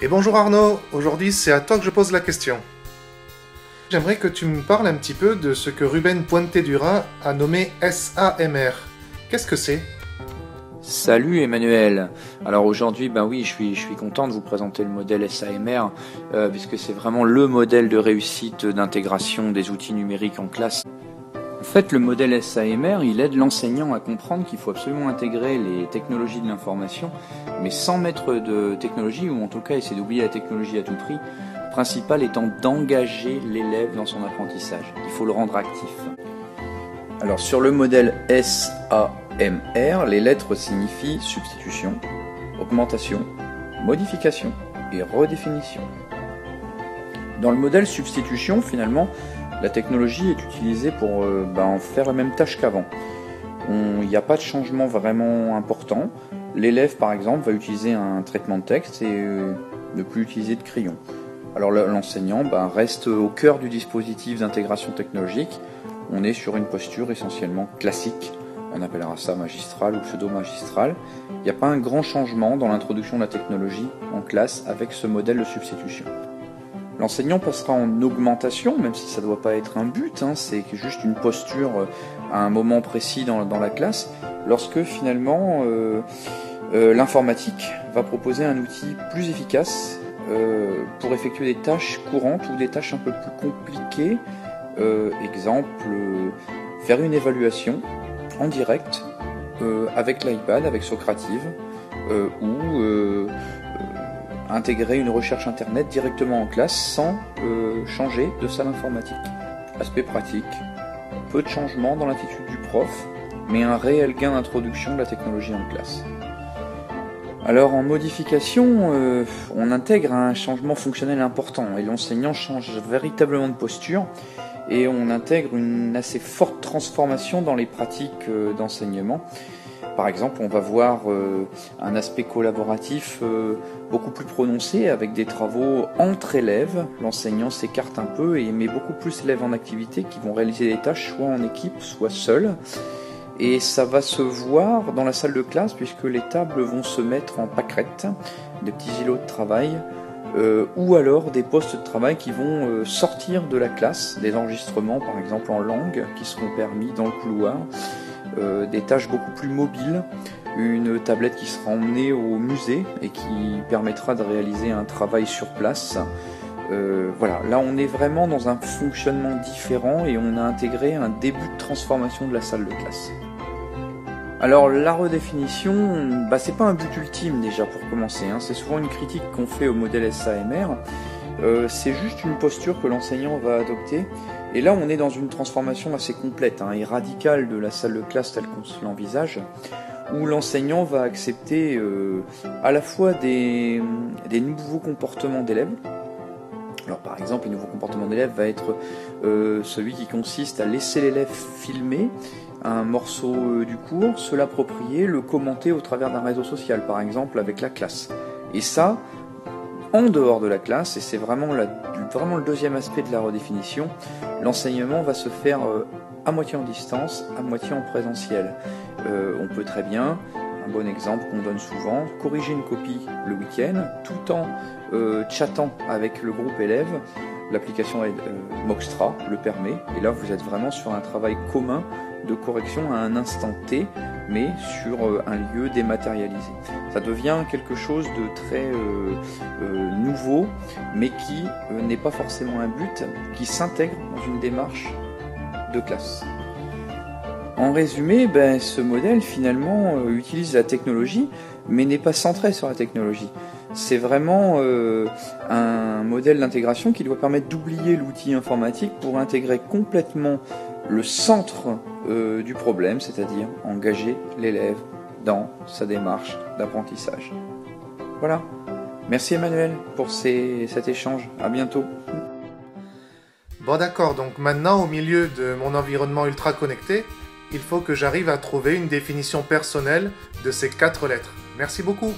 Et bonjour Arnaud, aujourd'hui c'est à toi que je pose la question. J'aimerais que tu me parles un petit peu de ce que Ruben Puentedura a nommé SAMR. Qu'est-ce que c'est? Salut Emmanuel. Alors aujourd'hui, oui, je suis content de vous présenter le modèle SAMR, puisque c'est vraiment le modèle de réussite d'intégration des outils numériques en classe. En fait, le modèle SAMR, il aide l'enseignant à comprendre qu'il faut absolument intégrer les technologies de l'information, mais sans mettre de technologie, ou en tout cas essayer d'oublier la technologie à tout prix. Le principal étant d'engager l'élève dans son apprentissage. Il faut le rendre actif. Alors sur le modèle SAMR, les lettres signifient substitution, augmentation, modification et redéfinition. Dans le modèle substitution, finalement, la technologie est utilisée pour faire la même tâche qu'avant. Il n'y a pas de changement vraiment important. L'élève, par exemple, va utiliser un traitement de texte et ne plus utiliser de crayon. Alors l'enseignant reste au cœur du dispositif d'intégration technologique. On est sur une posture essentiellement classique. On appellera ça magistral ou pseudo-magistral. Il n'y a pas un grand changement dans l'introduction de la technologie en classe avec ce modèle de substitution. L'enseignant passera en augmentation, même si ça ne doit pas être un but, c'est juste une posture à un moment précis dans la classe, lorsque finalement l'informatique va proposer un outil plus efficace pour effectuer des tâches courantes ou des tâches un peu plus compliquées. Exemple, faire une évaluation en direct avec l'iPad, avec Socrative, ou intégrer une recherche internet directement en classe sans changer de salle informatique. Aspect pratique, peu de changement dans l'attitude du prof, mais un réel gain d'introduction de la technologie en classe. Alors en modification, on intègre un changement fonctionnel important et l'enseignant change véritablement de posture et on intègre une assez forte transformation dans les pratiques d'enseignement. Par exemple, on va voir un aspect collaboratif beaucoup plus prononcé avec des travaux entre élèves. L'enseignant s'écarte un peu et met beaucoup plus d'élèves en activité qui vont réaliser des tâches soit en équipe, soit seuls. Et ça va se voir dans la salle de classe puisque les tables vont se mettre en pâquerettes, des petits îlots de travail, ou alors des postes de travail qui vont sortir de la classe, des enregistrements par exemple en langue qui seront permis dans le couloir, des tâches beaucoup plus mobiles, une tablette qui sera emmenée au musée et qui permettra de réaliser un travail sur place. Voilà, là on est vraiment dans un fonctionnement différent et on a intégré un début de transformation de la salle de classe. Alors la redéfinition, c'est pas un but ultime déjà pour commencer, c'est souvent une critique qu'on fait au modèle SAMR, c'est juste une posture que l'enseignant va adopter, et là on est dans une transformation assez complète et radicale de la salle de classe telle qu'on se l'envisage, où l'enseignant va accepter à la fois des nouveaux comportements d'élèves. Alors par exemple, le nouveau comportement d'élève va être celui qui consiste à laisser l'élève filmer un morceau du cours, se l'approprier, le commenter au travers d'un réseau social, par exemple avec la classe. Et ça, en dehors de la classe, et c'est vraiment le deuxième aspect de la redéfinition, l'enseignement va se faire à moitié en distance, à moitié en présentiel. On peut très bien, un bon exemple qu'on donne souvent, corriger une copie le week-end tout en chattant avec le groupe élève. L'application Moxtra le permet, et là vous êtes vraiment sur un travail commun de correction à un instant T, mais sur un lieu dématérialisé. Ça devient quelque chose de très nouveau, mais qui n'est pas forcément un but, qui s'intègre dans une démarche de classe. En résumé, ce modèle finalement utilise la technologie, mais n'est pas centré sur la technologie. C'est vraiment un modèle d'intégration qui doit permettre d'oublier l'outil informatique pour intégrer complètement le centre du problème, c'est-à-dire engager l'élève dans sa démarche d'apprentissage. Voilà. Merci Emmanuel pour cet échange. À bientôt. Bon d'accord, donc maintenant au milieu de mon environnement ultra connecté, il faut que j'arrive à trouver une définition personnelle de ces 4 lettres. Merci beaucoup.